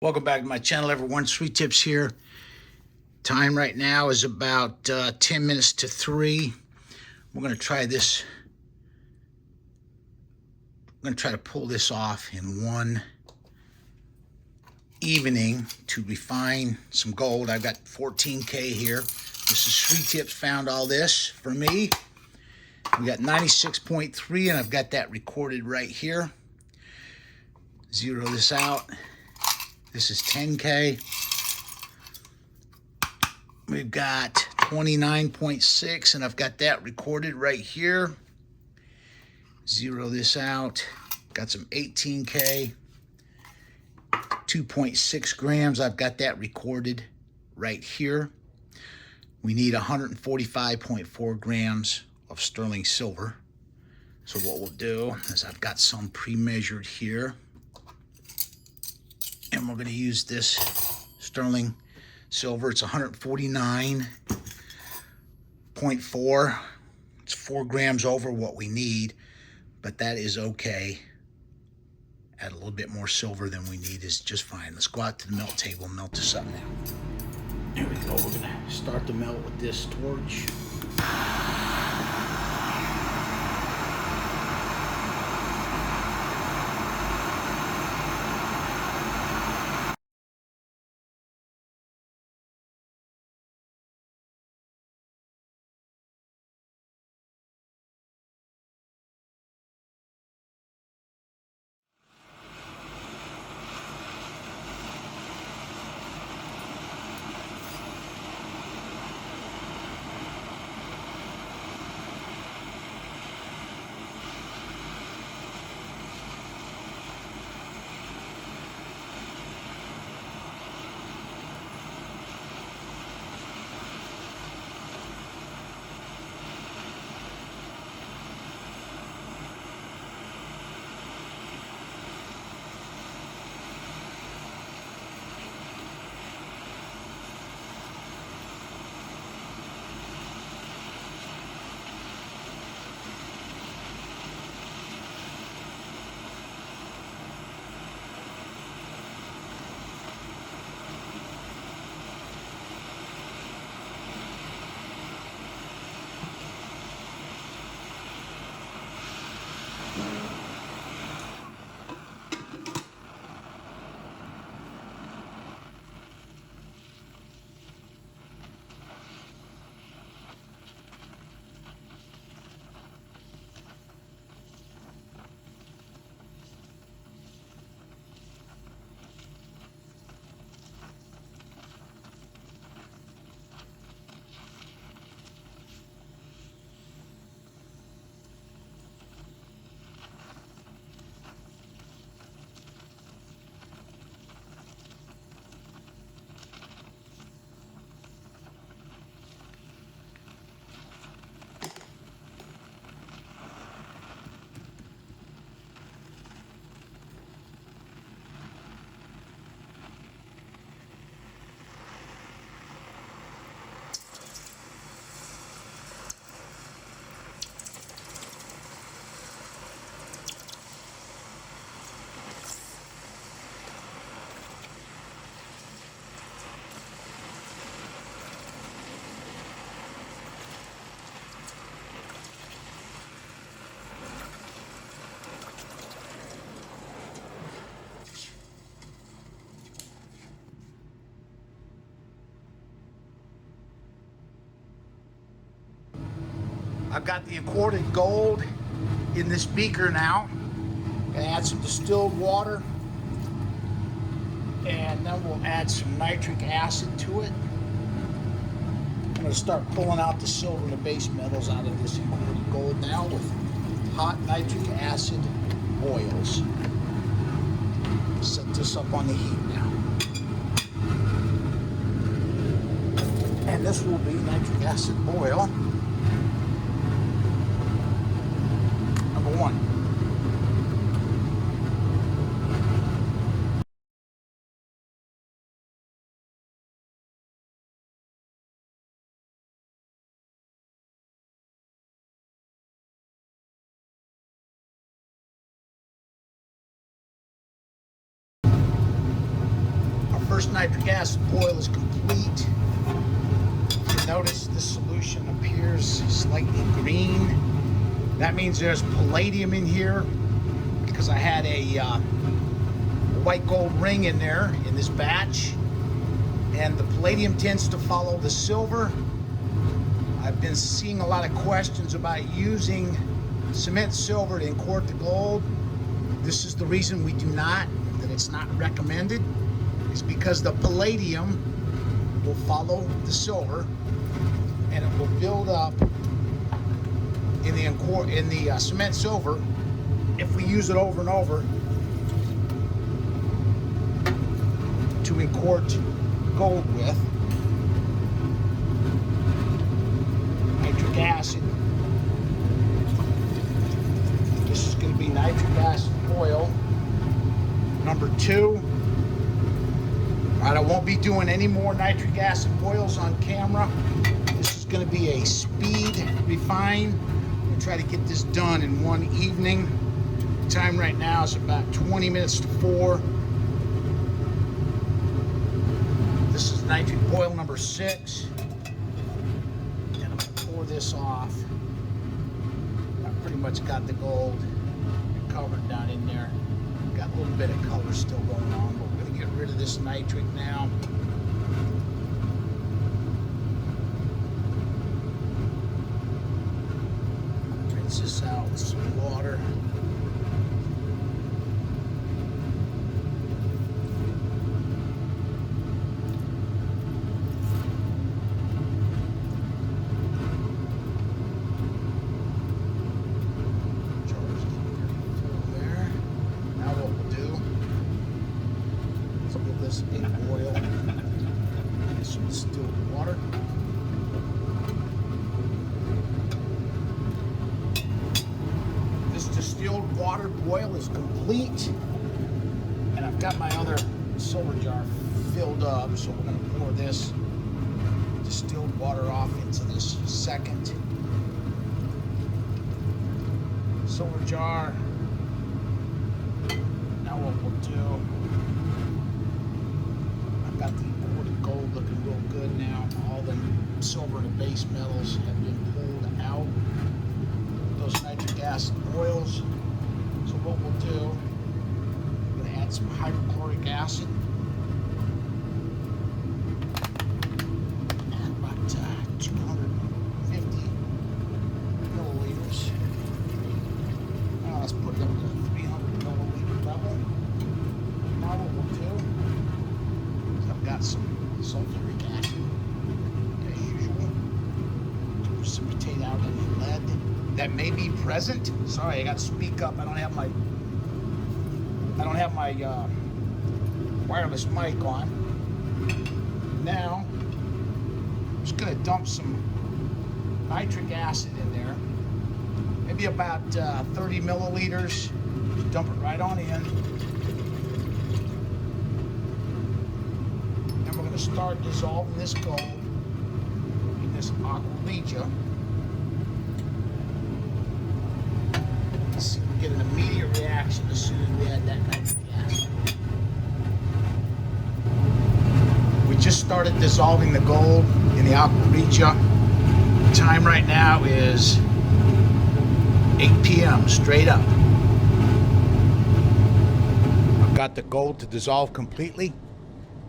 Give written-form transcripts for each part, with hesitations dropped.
Welcome back to my channel, everyone. Sweet Tips here. Time right now is about 10 minutes to 3. We're going to try this. I'm going to try to pull this off in one evening to refine some gold. I've got 14K here. This is Sweet Tips found all this for me. We got 96.3 and I've got that recorded right here. Zero this out. This is 10K. We've got 29.6 and I've got that recorded right here. Zero this out. Got some 18K. 2.6 grams. I've got that recorded right here. We need 145.4 grams of sterling silver. So what we'll do is I've got some pre-measured here. And we're going to use this sterling silver. It's 149.4. It's 4 grams over what we need, but that is okay. Add a little bit more silver than we need is just fine. Let's go out to the melt table and melt this up now. Here we go. We're going to start the melt with this torch. I've got the aquatic gold in this beaker now. Gonna add some distilled water, and then we'll add some nitric acid to it. I'm gonna start pulling out the silver and the base metals out of this aquatic gold now with hot nitric acid oils. Set this up on the heat now. And this will be nitric acid oil number 1. first nitric acid boil is complete. You notice the solution appears slightly green. That means there's palladium in here because I had a white gold ring in there in this batch, and the palladium tends to follow the silver. I've been seeing a lot of questions about using cement silver to incord the gold. This is the reason we do not, that it's not recommended, is because the palladium will follow the silver and it will build up in the cement silver if we use it over and over to incord gold with. Nitric acid. This is going to be nitric acid oil number 2. Alright, I won't be doing any more nitric acid boils on camera. This is going to be a speed refine. I'm going to try to get this done in one evening. The time right now is about 20 minutes to 4. This is nitric boil number 6. And I'm going to pour this off. I pretty much got the gold covered down in there. Got a little bit of color still going on, but we're going to get rid of this nitric now. Rinse this out with some water. This in oil, get some distilled water. This distilled water boil is complete, and I've got my other silver jar filled up, so we're going to pour this distilled water off into this second silver jar. Now what we'll do, got the imported gold looking real good now. All the silver and the base metals have been pulled out. Those nitric acid oils. So what we'll do, we're going to add some hydrochloric acid. And about 250 milliliters. Now let's put it up to 300 milliliter level. Now what we'll do, got some sulfuric acid, as usual, to precipitate out any lead that may be present. Sorry, I got to speak up. I don't have my wireless mic on. Now, I'm just going to dump some nitric acid in there, maybe about 30 milliliters. Just dump it right on in. Start dissolving this gold in this aqua regia. See, we get an immediate reaction as soon as we add that nitric acid. We just started dissolving the gold in the aqua regia. The time right now is 8 p.m. straight up. I've got the gold to dissolve completely.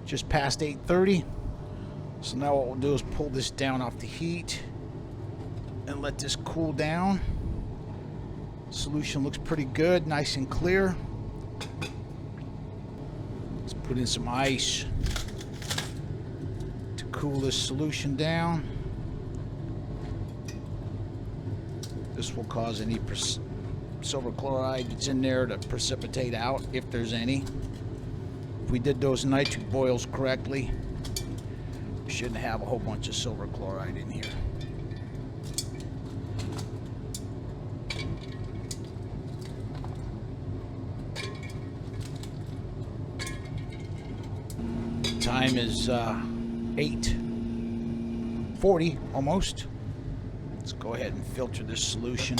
Just past 8:30. So now what we'll do is pull this down off the heat and let this cool down. Solution looks pretty good, nice and clear. Let's put in some ice to cool this solution down. This will cause any silver chloride that's in there to precipitate out, if there's any. If we did those nitric boils correctly, we shouldn't have a whole bunch of silver chloride in here. Time is 8:40 almost. Let's go ahead and filter this solution.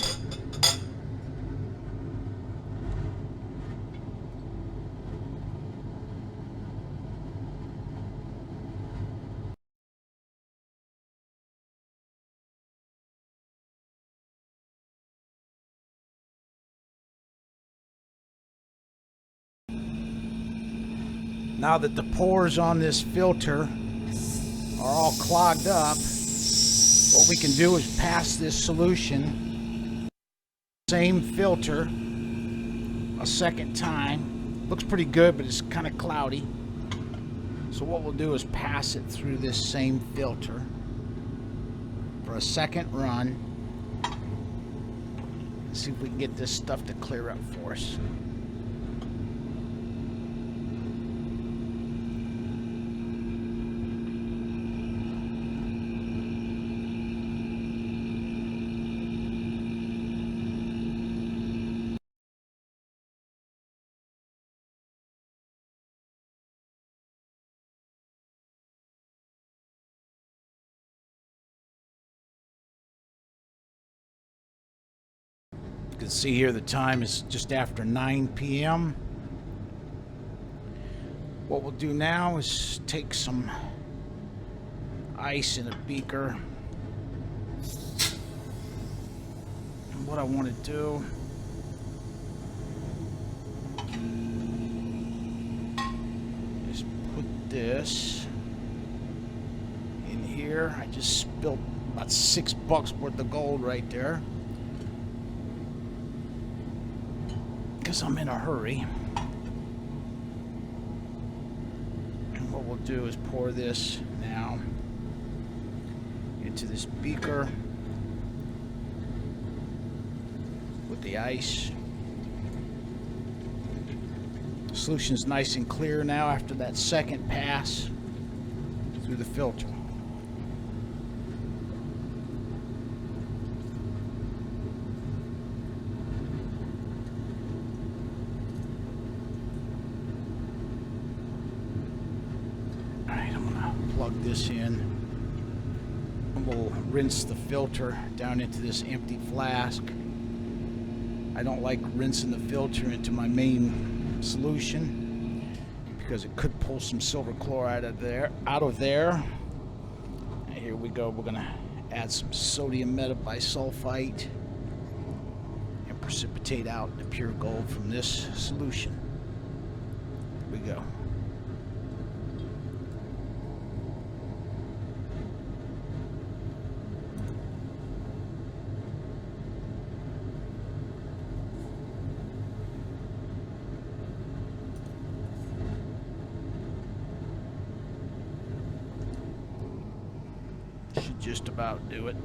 Now that the pores on this filter are all clogged up, what we can do is pass this solution, same filter, a second time. Looks pretty good, but it's kind of cloudy. So what we'll do is pass it through this same filter for a second run. See if we can get this stuff to clear up for us. You can see here the time is just after 9 p.m. What we'll do now is take some ice in a beaker. And what I want to do is put this in here. I just spilled about $6 worth of gold right there, because I'm in a hurry. And what we'll do is pour this now into this beaker with the ice. The solution's nice and clear now after that second pass through the filter. Plug this in, and we'll rinse the filter down into this empty flask. I don't like rinsing the filter into my main solution because it could pull some silver chloride out of there. And here we go. We're gonna add some sodium metabisulfite and precipitate out the pure gold from this solution. Here we go. Should just about do it.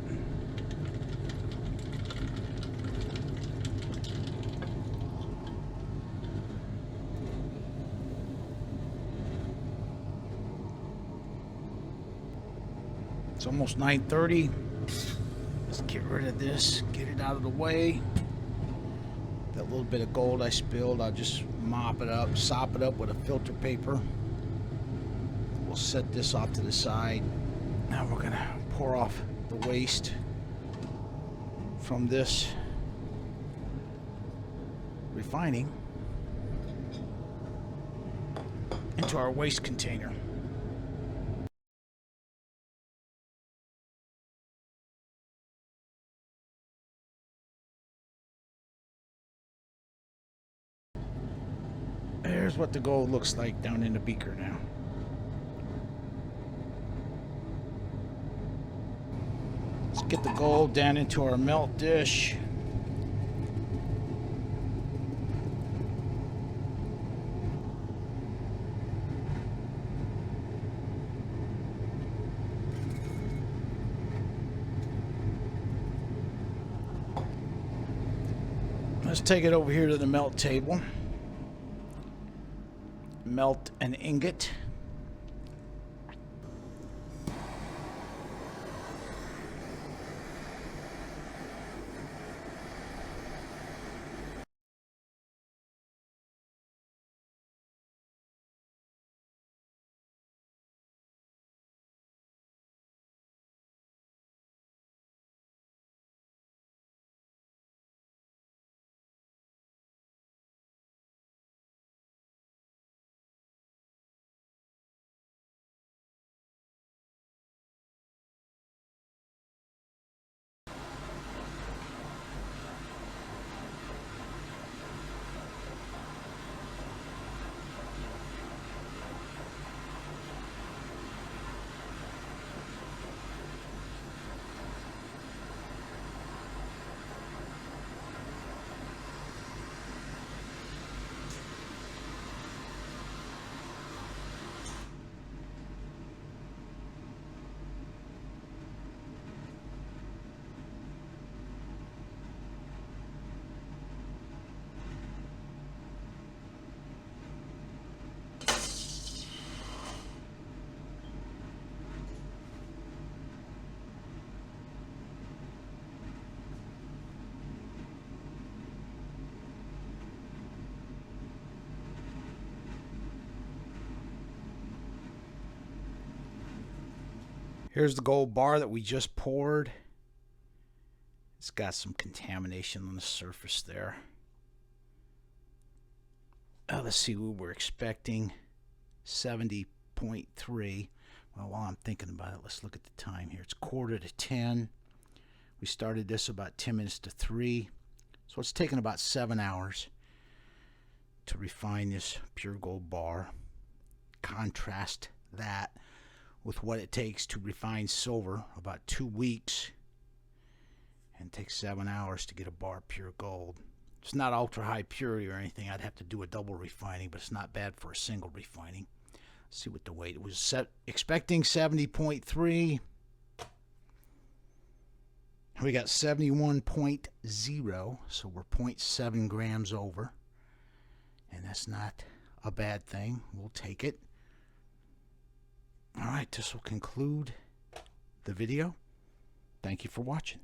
It's almost 9:30. Let's get rid of this, get it out of the way. That little bit of gold I spilled, I'll just mop it up, sop it up with a filter paper. We'll set this off to the side. Now we're gonna pour off the waste from this refining into our waste container. There's what the gold looks like down in the beaker now. Let's get the gold down into our melt dish. Let's take it over here to the melt table. Melt an ingot. Here's the gold bar that we just poured. It's got some contamination on the surface there. Let's see, we were expecting 70.3. Well, while I'm thinking about it, let's look at the time here. It's 9:45. We started this about 10 minutes to 3. So it's taken about 7 hours to refine this pure gold bar. Contrast that with what it takes to refine silver, about 2 weeks. And it takes 7 hours to get a bar pure gold. It's not ultra high purity or anything. I'd have to do a double refining, but it's not bad for a single refining. Let's see what the weight was. Expecting 70.3. We got 71.0, so we're 0.7 grams over. And that's not a bad thing. We'll take it. All right, this will conclude the video. Thank you for watching.